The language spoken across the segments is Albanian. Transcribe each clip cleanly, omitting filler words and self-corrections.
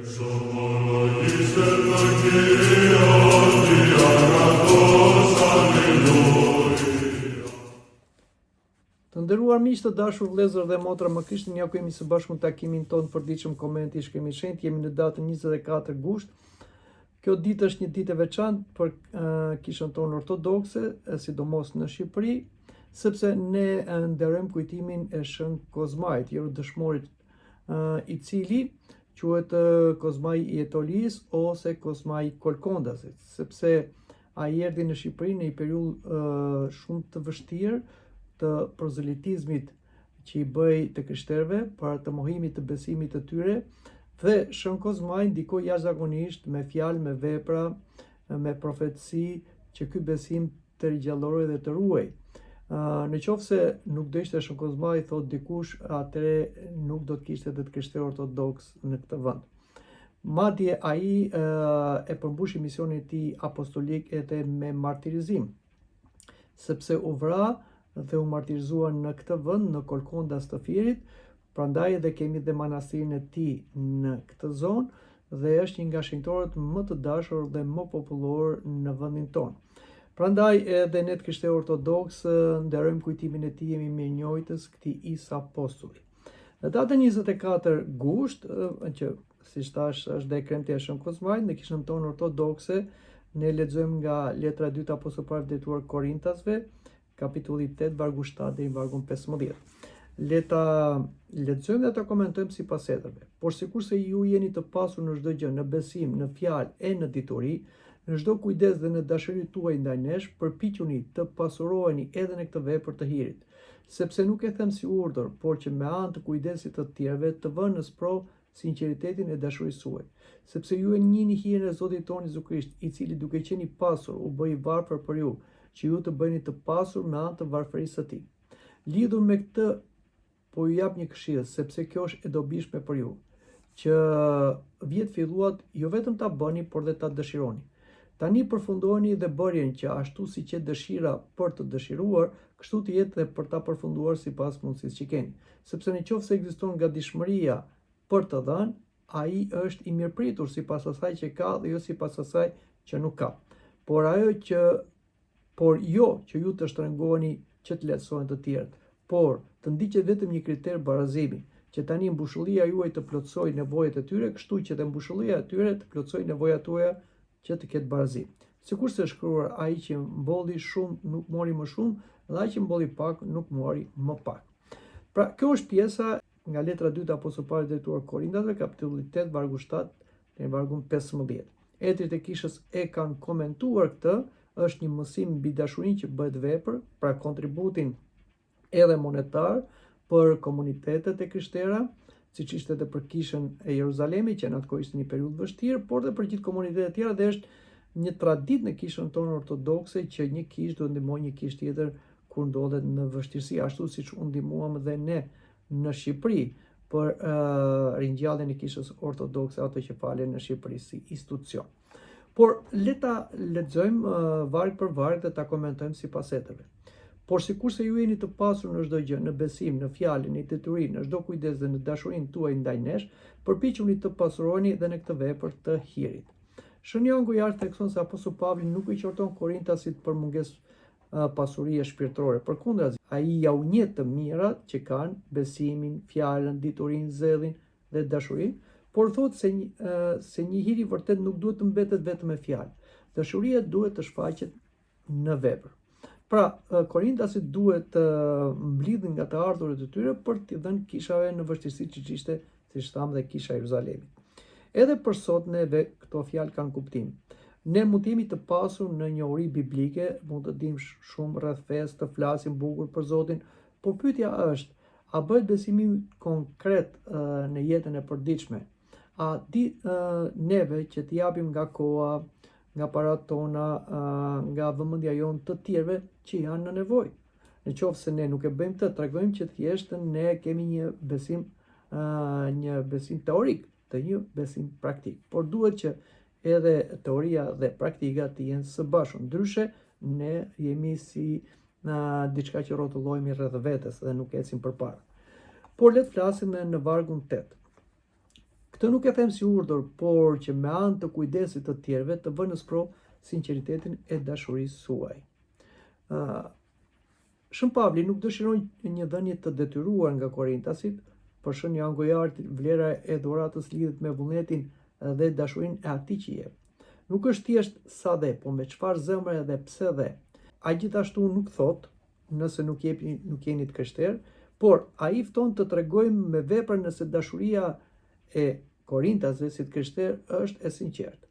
Të nderuar miq, të dashur vëllezër dhe motra, më kishni ja ku jemi së bashku në takimin tonë përditshëm Komenti i Shkrimi Shenjtë. Jemi në datën 24 gusht. Kjo ditë është një ditë e veçantë për kishën tonë ortodokse, sidomos në Shqipëri, sepse ne nderojmë kujtimin e Shën Kozmait, dëshmorit i cili quhet Kozmai i Etolisë ose Kozmai i Kolkondasit, sepse ai erdhi në Shqipëri në një periudhë shumë të vështirë të prozelitizmit që i bëj të krishterëve para të mohimit të besimit të tyre, dhe Shën Kozmai ndikoi jashtëzakonisht me fjalë, me vepra, me profetësi që ky besim të rigjalloroj dhe të ruaj. Në qoftë se nuk do ishte Shën Kozmai, thot dikush, atëre nuk do të kishte edhe të krishterë ortodoks në këtë vend. Madje ai e përmbushi misionin e tij apostolik edhe me martirizim, sepse u vra dhe u martirizua në këtë vend, në Kolkondas të Firit. Prandaj edhe kemi dhe manastirin e tij në këtë zonë dhe është një nga shenjtorët më të dashur dhe më popullor në vendin tonë. Prandaj edhe ne të krishterë ortodoks nderojmë kujtimin e tij, jemi mirënjohëtës këtij Isa apostulli. Në datën 24 gusht, që siç thash është dhe kremtja e Shën Kozmait, në kishën tonë ortodokse ne lexojmë nga letra e dytë apostullit Paul drejtuar Korintasve, kapitulli 8, vargu 7 deri në vargun 15. Le ta lexojmë dhe ta komentojmë sipas epërve. Por sikurse ju jeni të pasur në çdo gjë, në besim, në fjalë e në dituri, në çdo kujdes dhe në dashurinë tuaj ndaj nesh, përpiquni të pasuroheni edhe në këtë vepër të hirit, sepse nuk e them si urdhër, por që me anë të kujdesit të tjerëve të vënë në sprovë sinqeritetin e dashurisë suaj, sepse ju e njihni hirin e Zotit tonë Jezu Krisht, i cili duke qenë i pasur u bë i varfër për ju, që ju të bëheni të pasur me anë të varfërisë së tij. Lidhur me këtë, po ju jap një këshill, sepse kjo është e dobishme për ju, që vjet filluat jo vetëm ta bëni, por dhe ta dëshironi. Tani përfundoni dhe bërjen që ashtu si që dëshira për të dëshiruar, kështu të jetë dhe për ta përfunduar sipas mundësisë që keni. Sepse nëse ekziston gatishmëria për të dhënë, ai është i mirëpritur sipas asaj që ka dhe jo sipas asaj që nuk ka. Por jo që ju të shtrëngoni që të lehtësohen të tjerët, por të ndiqet vetëm një kriter barazimi, që tani mbushullia juaj të plotësojë nevojat e tyre, kështu që dhe mbushullia e tyre të plotësojë nevojat tuaja, që të ketë barazim. Sikurse është shkruar, ai që mbolli shumë nuk mori më shumë, dhe ai që mbolli pak nuk mori më pak. Pra, kjo është pjesa nga letra e dytë e apostullit Paul drejtuar Korintasve, kapitulli 8, vargu 7 deri në vargun 15. Etrit e kishës e kanë komentuar këtë, është një mësim mbi dashurinë që bëhet vepër, pra kontributin edhe monetar për komunitetet e krishtera, siç ishte edhe për kishën e Jeruzalemit, që në atë kohë ishte një periudhë vështirë, por dhe për gjithë komunitetet e tjera, dhe është një traditë në kishën tonë ortodokse që një kishë do ndihmojë një kishë tjetër kur ndodhet në vështirësi, ashtu siç u ndihmuam dhe ne në Shqipëri për ringjalljen e kishës ortodokse, ato që falen në Shqipëri si institucion. Por le ta lexojmë varg për varg dhe ta komentojmë sipas epërve. Por sikurse ju jeni të pasur në çdo gjë, në besim, në fjalë, në detyri, në çdo kujdes dhe në dashurinë tuaj ndaj nesh, përpiquni të pasuroheni dhe në këtë vepër të hirit. Shënjangu jashtë thekson se apostulli Pavli nuk i qorton Korintasit për mungesë pasurie shpirtërore. Përkundrazi, ai ja u njeh të mirat që kanë besimin, fjalën, diturinë, zellin dhe dashurinë, por thotë se një hir i vërtet nuk duhet të mbetet vetëm me fjalë. Dashuria duhet të shfaqet në vepër. Pra, Korintasit duhet të mblidhin nga të ardhurat e tyre për t'i dhënë kishave në vështirësi, që ishte, siç thamë, dhe kisha e Jeruzalemit. Edhe për sot neve këto fjalë kanë kuptim. Ne mund të jemi të pasur në njohuri biblike, mund të dimë shumë rreth fesë, të flasim bukur për Zotin, por pyetja është, a bëhet besimi konkret në jetën e përditshme? A di neve që t'i japim nga koha, nga parat tona, nga vëmendja jonë të tjerëve që janë në nevojë? Në qoftë se ne nuk e bëjmë të tregojmë që thjesht ne kemi një besim teorik, të një besim praktik. Por duhet që edhe teoria dhe praktika të jenë së bashku. Ndryshe ne jemi si diçka që rrotullohemi rreth vetes dhe nuk ecim përpara. Por le të flasim në vargun 8. Këtë nuk e them si urdhër, por që me anë të kujdesit të tjerëve të vënë në sprov sinqeritetin e dashurisë suaj. Shën Pavli nuk dëshiron një dhënie të detyruar nga korintasit, por shën Jan Gojarti vlera e dhuratës lidhet me vullnetin dhe dashurinë e atij që jep. Nuk është thjesht sa dhe, po me çfarë zemre dhe pse dhe. Ai gjithashtu nuk thot, nëse nuk jeni të krishterë, por ai fton të tregojmë me vepra nëse dashuria e korintasve si të krishterë është e sinqertë.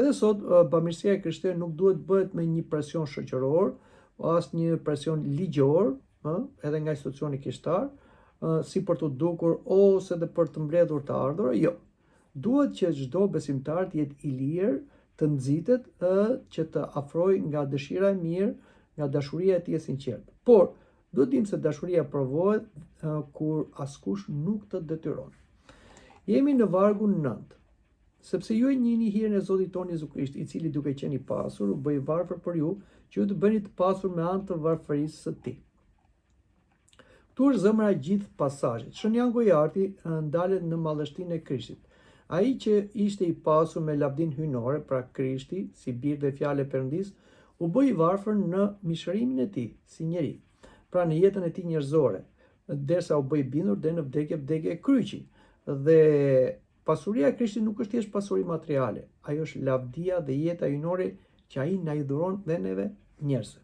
Edhe sot, bamirësia e krishterë nuk duhet bëhet me një presion shoqëror, as një presion ligjor, edhe nga institucioni kishtar, si për të dukur ose edhe për të mbledhur të ardhur, jo. Duhet që çdo besimtar të jetë i lirë, të nxitet, që të afrojë nga dëshira e mirë, nga dashuria e tij e sinqertë. Por duhet dim se dashuria provohet kur askush nuk të detyron. Jemi në vargun 9. Sepse ju e njihni hirën e Zotit tonë Jezu Krisht, i cili duke qenë i pasur, u bëi varfër për ju, që ju të bëni të pasur me anë të varfërisë së tij. Ktu është zemra e gjithë pasazhit. Shën Jan Gojarti ndalet në mallështinë e Krishtit. Ai që ishte i pasur me lavdin hyjnore, pra Krishti, si bir dhe fjalë e Perëndis, u bë i varfër në mishërimin e tij, si njeri. Pra në jetën e tij njerëzore, derisa u bë i bindur deri në vdekje e kryqi. Dhe pasuria e Krishtit nuk është thjesht pasuri materiale, ajo është lavdia dhe jeta hyjnore që ai na i dhuron dhe neve njerëzve.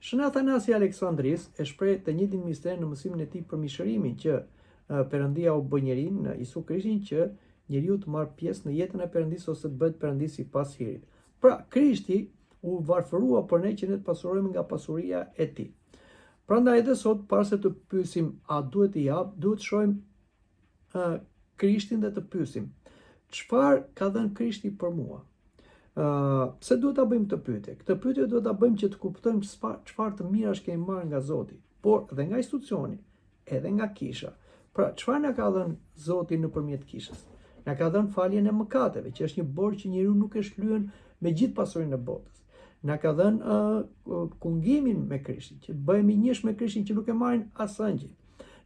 Shën Athanasi Aleksandris e shpreh të njëjtin mister në mësimin e tij për mishërimin që Perëndia u bë njeri në Isu Krishtin që njeriu të marrë pjesë në jetën e Perëndisë ose të bëhet Perëndis sipas hirit. Pra, Krishti u varfërua për ne që ne të pasurojmë nga pasuria e tij. Prandaj edhe sot, para se të pyesim a duhet të jap, duhet të shohim Krishtin dhe të pyesim çfarë ka dhënë Krishti për mua. Pse duhet ta bëjmë këtë pyetje? Këtë pyetje duhet ta bëjmë që të kuptojmë çfarë të mirash kemi marrë nga Zoti, por edhe nga institucioni, edhe nga kisha. Pra, çfarë na ka dhënë Zoti nëpërmjet kishës? Na ka dhënë faljen e mëkateve, që është një borxh që njeriu nuk e shlyen me gjithë pasurinë e botës. Na ka dhënë kungimin me Krishtin, që bëhemi njësh me Krishtin që nuk e marrin as angjëj.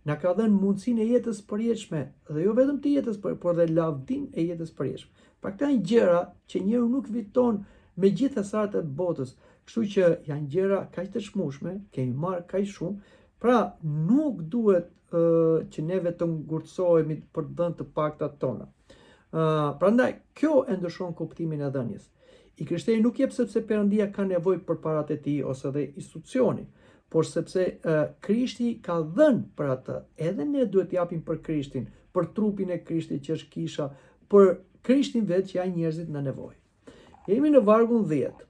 Na ka dhënë mundësinë e jetës përjetshme, dhe jo vetëm të jetës, por dhe lavdinë e jetës përjetshme. Pra këta janë gjëra që njeriu nuk fiton me gjithë asaret e botës, kështu që janë gjëra kaq të çmueshme, kemi marrë kaq shumë, pra nuk duhet që neve të ngurtësohemi për të dhënë të paktat tona. Prandaj, kjo e ndryshon kuptimin e dhënies. I krishteri nuk jep sepse Perëndia ka nevojë për paratë e tij ose dhe institucioni, por sepse Krishti ka dhënë për atë. Edhe ne duhet të japim për Krishtin, për trupin e Krishtit që është kisha, për Krishtin vetë që janë njerëzit në nevojë. Jemi në vargun 10.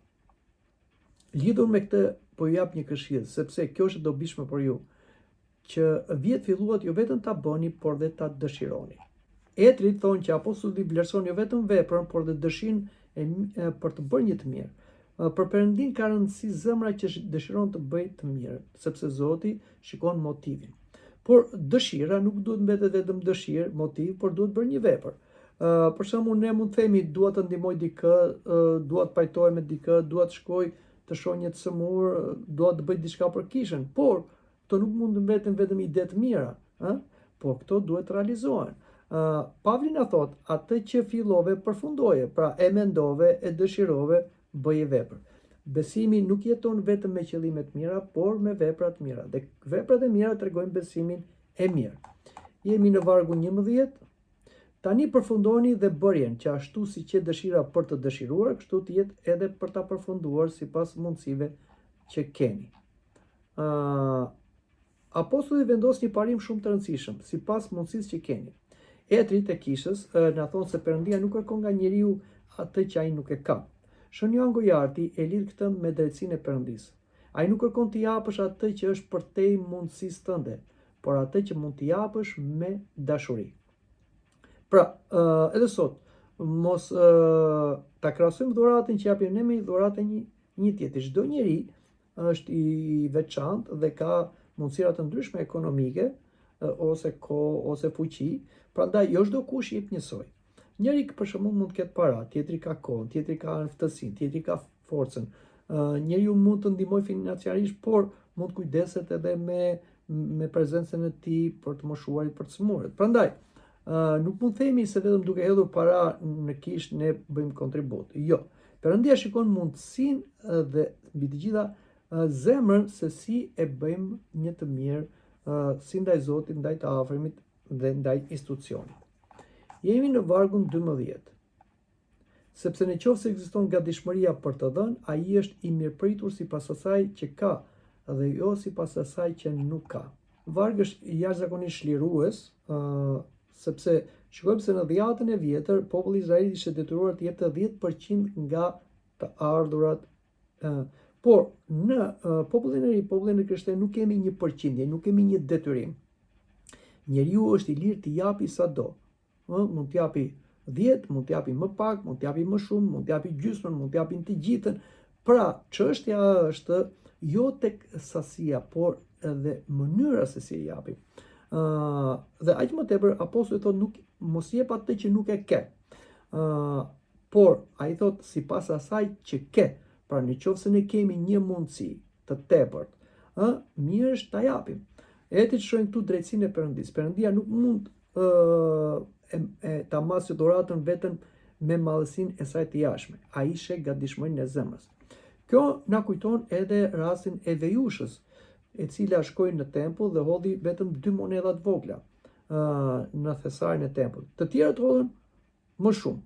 Lidhur me këtë, po ju jap një këshill, sepse kjo është e dobishme për ju, që vjet filluat jo vetëm ta bëni, por dhe ta dëshironi. Etrit thonë që apostulli vlerëson jo vetëm veprën, por dhe dëshirën për të bërë një të mirë. Për Perëndin ka rëndësi zemra që dëshiron të bëjë të mirë, sepse Zoti shikon motivin. Por dëshira nuk duhet mbetet vetëm dëshirë, motiv, por duhet bërë një vepër. Për shembull, ne mund të themi dua të ndihmoj dikë, dua të pajtohem me dikë, dua të shkoj të shoh një të sëmur, dua të bëj diçka për kishën, por këto nuk mund të mbeten vetëm ide të mira, por këto duhet të realizohen. Pavli na thot, atë që fillove përfundoje, pra e mendove, e dëshirove, bëje vepër. Besimi nuk jeton vetëm me qëllime të mira, por me vepra të mira. Dhe veprat e mira tregojnë besimin e mirë. Jemi në vargun 11. Tani përfundoni dhe bërjen që ashtu si që dëshira për të dëshiruar, kështu të jetë edhe për ta përfunduar sipas mundësive që keni. Apostulli vendos një parim shumë të rëndësishëm, sipas mundësisë që keni. Etrit e kishës na thonë se Perëndia nuk kërkon nga njeriu atë që ai nuk e ka. Shën Jan Gojarti e lidh këtë me drejtsinë e Perëndisë. Ai nuk kërkon të japësh atë që është përtej mundësisë tënde, por atë që mund të japësh me dashuri. Pra, edhe sot, mos ta krahasojmë dhuratën që japim ne me dhuratën një tjetër. Çdo njeri është i veçantë dhe ka mundësira të ndryshme ekonomike, ose kohë, ose fuqi, prandaj jo çdo kush jep njësoj. Njëri për shembull mund të ketë para, tjetri ka kohën, tjetri ka ftësinë, tjetri ka forcën. Njeriu mund të ndihmojë financiarisht, por mund kujdeset edhe me prezencën e tij për të moshuarit, për të smurit. Prandaj, Nuk mund themi se vetëm duke hedhur para në kishë ne bëjmë kontribut. Jo. Perëndia shikon mundësinë dhe mbi të gjitha zemrën se si e bëjmë një të mirë si ndaj Zotit, ndaj të afërmit dhe ndaj institucionit. Jemi në vargun 12. Sepse në qoftë se ekziston gatishmëria për të dhënë, ai është i mirëpritur sipas asaj që ka dhe jo sipas asaj që nuk ka. Vargu është jashtëzakonisht lirues, sepse shikojmë se në dhjetën e vjetër populli izraelit ishte detyruar të jepte 10% nga të ardhurat. Por në popullin e ri, popullin e krishterë nuk kemi një përqindje, nuk kemi një detyrim. Njeriu është i lirë të japi sado. Mund të japi 10, mund të japi më pak, mund të japi më shumë, mund të japi gjysmën, mund të japi të gjithën. Pra, çështja është jo tek sasia, por edhe mënyra se si e japi. Dhe aq më tepër apostulli thotë mos jep atë që nuk e ke. Por ai thotë sipas asaj që ke. Pra nëse ne kemi një mundësi të tepërt, mirë është ta japim. Ti shohim këtu drejtsinë e Perëndis. Perëndia nuk mund ta masë dhuratën vetëm me madhësinë e saj të jashtme. Ai sheh gatishmërinë e zemrës. Kjo na kujton edhe rastin e Vejushës, e cila shkoi në tempull dhe hodhi vetëm 2 monedha të vogla në thesarin e tempullit. Të tjerët hodhën më shumë.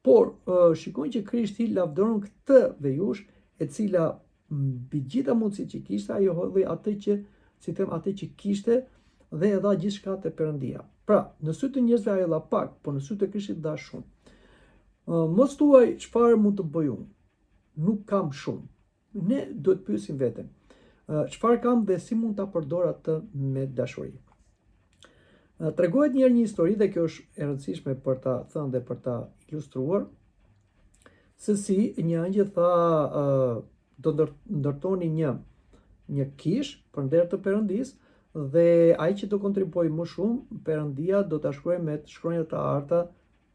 Por shikojnë që Krishti lavdëron këtë Vejush, e cila mbi gjitha mundësitë që kishte, ajo hodhi atë që kishte dhe e dha gjithçka te Perëndia. Pra, në sy të njerëzve ajo dha pak, por në sy të Krishtit dha shumë. Mos thuaj çfarë mund të bëj unë. Nuk kam shumë. Ne duhet pyesim veten. Çfarë kam dhe si mund ta përdor atë me dashuri. Tregohet një histori dhe kjo është e rëndësishme për ta thënë dhe për ta ilustruar, se si një angjëll tha do ndërtoni një kish për nder të Perëndis dhe ai që do kontribuojë më shumë, Perëndia do ta shkruajë me shkronja të arta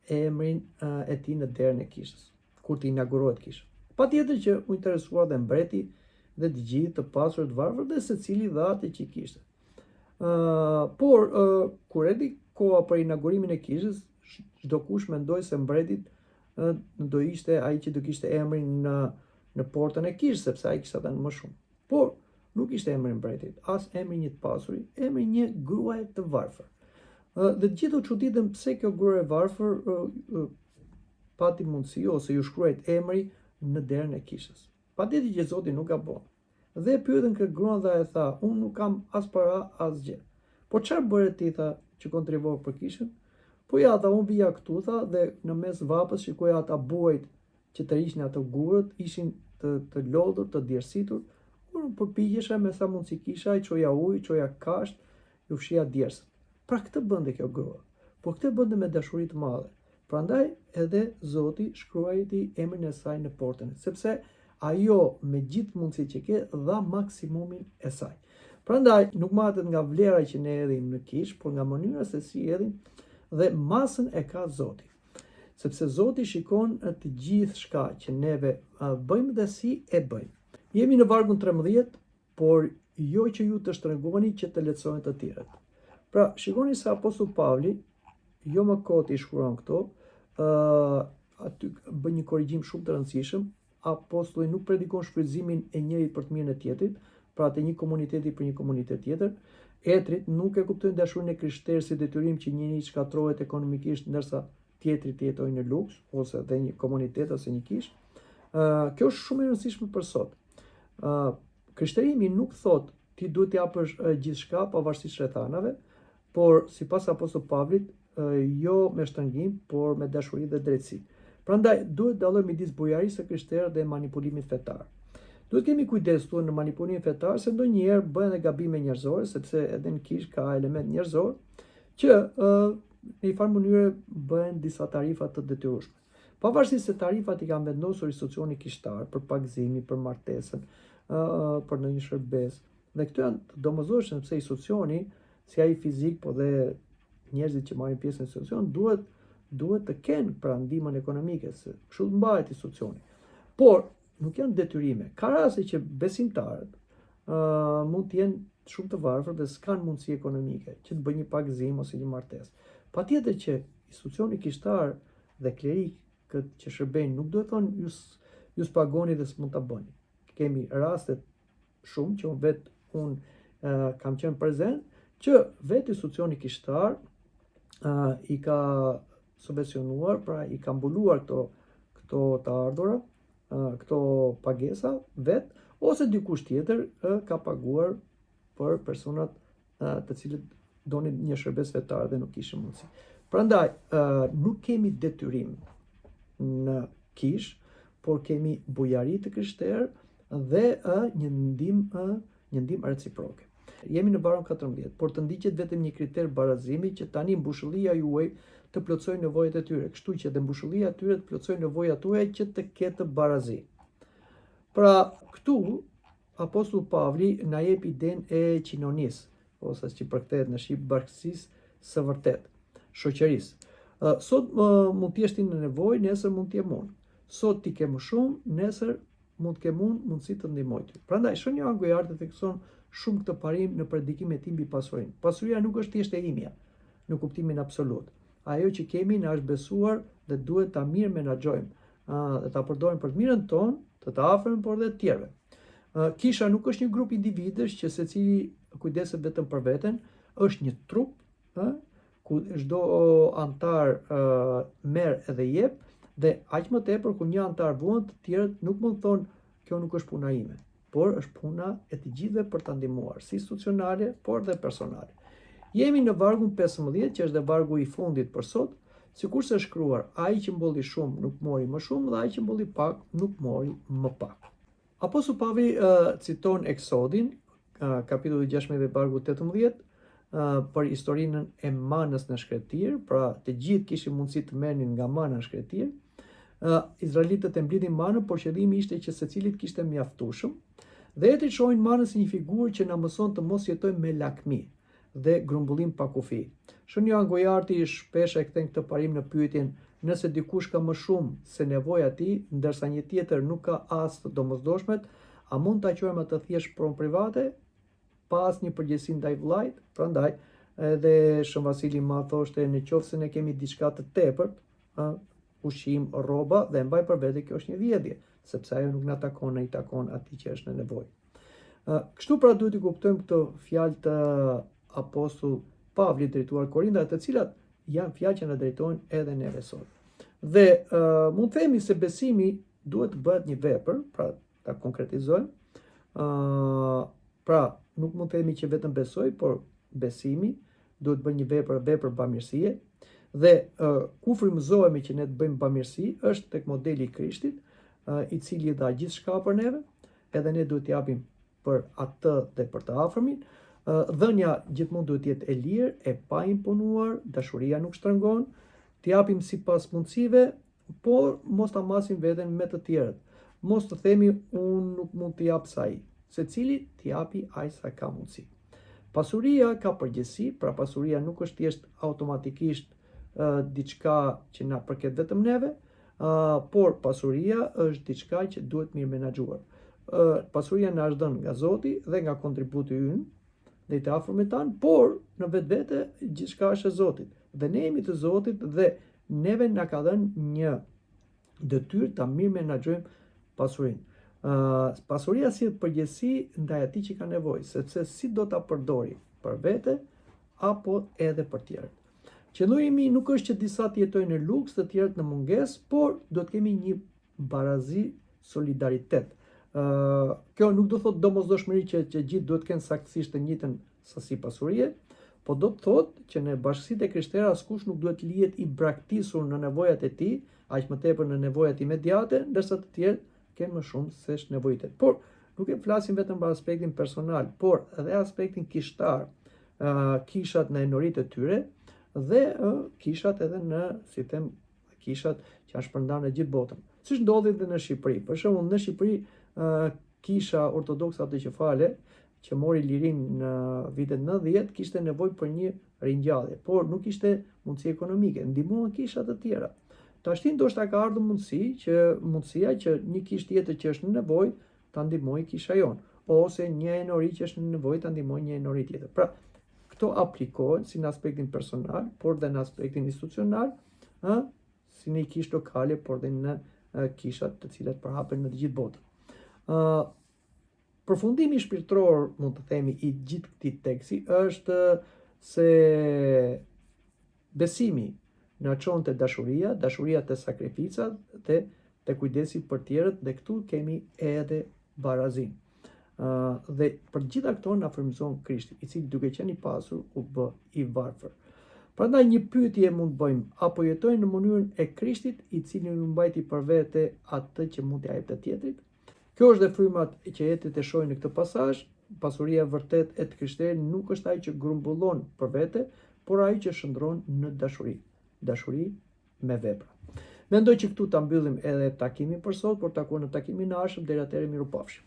emrin e tij në derën e kishës, kur të inaugurohet kisha. Patjetër që u interesuar dhe mbreti dhe të gjithë të pasur të varfër dhe secili dha atë që kishte. Por kur erdhi koha për inaugurimin e kishës, çdo kush mendoi se mbretit do ishte ai që do kishte emrin në portën e kishës, sepse ai kishte dhënë më shumë. Por nuk ishte emri i mbretit, as emri një të pasuri, emri një gruaje të varfër. Dhe të gjithë u çuditën pse kjo gruaje e varfër pati mundësi ose ju shkruajt emri në derën e kishës. Patjetër që Zoti nuk gabon. Dhe pyetën këtë gruan dhe e tha, unë nuk kam as para as gjë. Po çfarë bëre ti, tha, që kontribuo për kishën? Po ja, tha, unë vija këtu, tha, dhe në mes vapës shikoja ata buajt që të ishin ato gurët, ishin të lodhur, të djersitur. Unë përpiqesha me sa mundësi kisha, i çoja ujë, çoja kasht, ju fshija djersët. Pra këtë bënte kjo grua, por këtë bënte me dashuri të madhe. Prandaj edhe Zoti shkruajti emrin e saj në portën, sepse ajo me gjithë mundësitë që ke dha maksimumin e saj. Prandaj nuk matet nga vlera që ne hedhim në kishë, por nga mënyra se si hedhim dhe masën e ka Zoti. Sepse Zoti shikon të gjithë shka që neve bëjmë dhe si e bëjmë. Jemi në vargun 13, por jo që ju të shtrëngoni që të lehtësohen të tjerët. Pra, shikoni se apostull Pavli, jo më kot i shkruan këto, aty bën një korrigjim shumë të rëndësishëm. Apostulli nuk predikon shfrytëzimin e njërit për të mirën e tjetrit, pra të një komuniteti për një komunitet tjetër. Etrit nuk e kuptojnë dashurinë e krishterë si detyrim që njëri shkatërrohet ekonomikisht ndërsa tjetri të jetojë në luks ose dhe një komunitet ose një kishë. Kjo është shumë e rëndësishme për sot. Krishterimi nuk thot ti duhet të japësh gjithçka pavarësisht rrethanave, por sipas apostullit Pavlit, jo me shtrëngim, por me dashuri dhe drejtësi. Prandaj duhet dallojmë midis bujarisë së krishterë dhe manipulimit fetar. Duhet kemi kujdes në manipulimin fetar, se ndonjëherë bëhen edhe gabime njerëzore, sepse edhe në kishë ka element njerëzor që në një farë mënyrë bëhen disa tarifa të detyrueshme. Pavarësisht se tarifat i kanë vendosur institucioni kishtar për pagëzimin, për martesën, për ndonjë shërbes. Dhe këto janë të domosdoshme sepse institucioni, si ai fizik, po dhe njerëzit që marrin pjesë në institucion, duhet të kenë pra ndihmën ekonomike, se kështu mbahet institucioni. Por nuk janë detyrime. Ka raste që besimtarët mund të jenë shumë të varfër dhe s'kan mundësi ekonomike që të bëjnë një pagëzim ose një martesë. Patjetër që institucioni kishtar dhe klerikët që shërbejnë nuk do të thonë ju spagoni dhe s'mund ta bëni. Kemi raste shumë që unë kam qenë prezent që vetë institucioni kishtar i ka subvencionuar, pra i ka mbuluar këto të ardhura, këto pagesa vet, ose dikush tjetër ka paguar për personat të cilët donin një shërbes fetar dhe nuk kishin mundësi. Prandaj nuk kemi detyrim në kish, por kemi bujari të krishterë dhe një ndim reciproke. Jemi në vargun 14, por të ndiqet vetëm një kriter barazimi që tani mbushëllia juaj të plotësojë nevojat e tyre, kështu që dhe mbushëllia e tyre të plotësojë nevojat tuaja që të ketë barazi. Pra, këtu Apostulli Pavli na jep idenë e qinonisë, ose që përkthehet në shqip bashkësisë së vërtet, shoqërisë. Sot mund të jesh ti në nevojë, nesër mund të jem unë. Sot ti ke më shumë, nesër mund të kem unë mundësi të ndihmoj ty. Prandaj Shënia Angujarte thekson shumë këtë parim në predikimin e tij mbi pasurinë. Pasuria nuk është thjesht e imja, në kuptimin absolut. Ajo që kemi na është besuar dhe duhet ta mirë menaxhojmë dhe ta përdorim për të mirën tonë, të të afërm, por dhe të tjerëve. Kisha nuk është një grup individësh që secili kujdeset vetëm për veten, është një trup, ku çdo antar merr edhe jep, dhe aq më tepër kur një antar vuan, të tjerët nuk mund të thonë kjo nuk është puna ime, por është puna e të gjithëve për ta ndihmuar, si institucionale, por dhe personale. Jemi në vargun 15, që është dhe vargu i fundit për sot, sikurse është shkruar, ai që mbolli shumë nuk mori më shumë dhe ai që mbolli pak nuk mori më pak. Apostulli Pavli citon Eksodin, kapitulli 16 vargu 18, për historinë e manës në shkretir, pra të gjithë kishin mundësi të merrnin nga mana në shkretir. Izraelitët e mblidhin manën, por qëllimi ishte që secilit kishte mjaftueshëm, dhe eti shohin manën si një figurë që na mëson të mos jetojmë me lakmi dhe grumbullim pa kufi. Shënia Angujarte shpesh e kthen këtë parim në pyetjen nëse dikush ka më shumë se nevoja e tij, ndërsa një tjetër nuk ka as të domosdoshmet, a mund ta quajmë atë thjesht pronë private, pa asnjë përgjegjësi ndaj vllajt? Prandaj edhe Shën Vasili ma thoshte, në qoftë se ne kemi diçka të tepërt, ushqim, rroba, dhe mbaj për vete, kjo është një vjedhje, sepse ajo nuk na takon, i takon atij që është në nevojë. Kështu pra duhet i kuptojmë këto fjalë të Apostull Pavlit drejtuar Korintëve, të cilat janë fjalë që na drejtojnë edhe neve sot. Dhe mund të themi se besimi duhet të bëhet një vepër, pra ta konkretizojmë. Pra nuk mund të themi që vetëm besoj, por besimi duhet bëjë një vepër bamirësie, dhe ku frymëzohemi që ne të bëjmë bamirësi është tek modeli i Krishtit, i cili dha gjithçka për neve, edhe ne duhet t'japim për atë dhe për të afërmin. Dhënia gjithmonë duhet të jetë e lirë, e pa imponuar, dashuria nuk shtrëngon, t'japim sipas mundësive, por mos ta masim veten me të tjerët. Mos të themi unë nuk mund të jap sa ai, secili t'japi aq sa ka mundësi. Pasuria ka përgjegjësi, pra pasuria nuk është thjesht automatikisht diçka që na përket vetëm neve, por pasuria është diçka që duhet mirë menaxhuar. Pasuria na është dhënë nga Zoti dhe nga kontributi ynë dhe të afërmit tan, por në vetvete gjithçka është e Zotit. Dhe ne jemi të Zotit dhe neve na ka dhënë një detyrë ta mirë menaxhojmë pasurinë. Pasuria sjell përgjegjësi ndaj atij që ka nevojë, sepse si do ta përdori për vete apo edhe për tjerët. Qëllimi nuk është që disa të jetojnë në luks, të tjerët në mungesë, por do të kemi një barazi, solidaritet. Kjo nuk do thotë domosdoshmëri që gjithë duhet të kenë saktësisht të njëjtën sasi pasurie, por do të thotë që në bashkësitë e krishterë askush nuk duhet lihet i braktisur në nevojat e tij, aq më tepër në nevojat imediate, ndërsa të tjerë kenë më shumë se ç'nevojitet. Por nuk e flasim vetëm për aspektin personal, por edhe aspektin kishtar, kishat në enoritë e tyre dhe kishat edhe në, si them, kishat që janë shpërndarë në gjithë botën. Siç ndodhi edhe në Shqipëri. Për shembull, në Shqipëri kisha ortodokse Autoqefale, që mori lirinë në vitet 90, kishte nevojë për një ringjallje, por nuk kishte mundësi ekonomike, ndihmuan kisha të tjera. Tashti ndoshta ka ardhur mundësia që një kishë tjetër që është në nevojë ta ndihmojë kisha jon, ose një enori që është në nevojë ta ndihmojë një enori tjetër. Pra, këto aplikohen si në aspektin personal, por dhe në aspektin institucional, si në kishë lokale, por dhe në kishat të cilat përhapen në të gjithë botën. Përfundimi shpirtëror, mund të themi, i gjithë këtij teksti është se besimi na çon te dashuria te sakrificat dhe te kujdesi për tjerët, dhe këtu kemi edhe barazin. Dhe për gjitha këto na frymëzon Krishti, i cili duke qenë i pasur u bë i varfër. Prandaj një pyetje mund të bëjmë: apo jetojmë në mënyrën e Krishtit, i cili nuk mbajti për vete atë që mund t'i jepte tjetrit? Kjo është dhe frymat që jetit e shohin në këtë pasazh. Pasuria e vërtet e të krishterë nuk është ai që grumbullon për vete, por ai që shndron në dashuri. Dashuri me vepra. Mendoj që këtu ta mbyllim edhe takimin për sot, por takuam në takimin e ardhshëm. Deri atëherë, mirupafshim.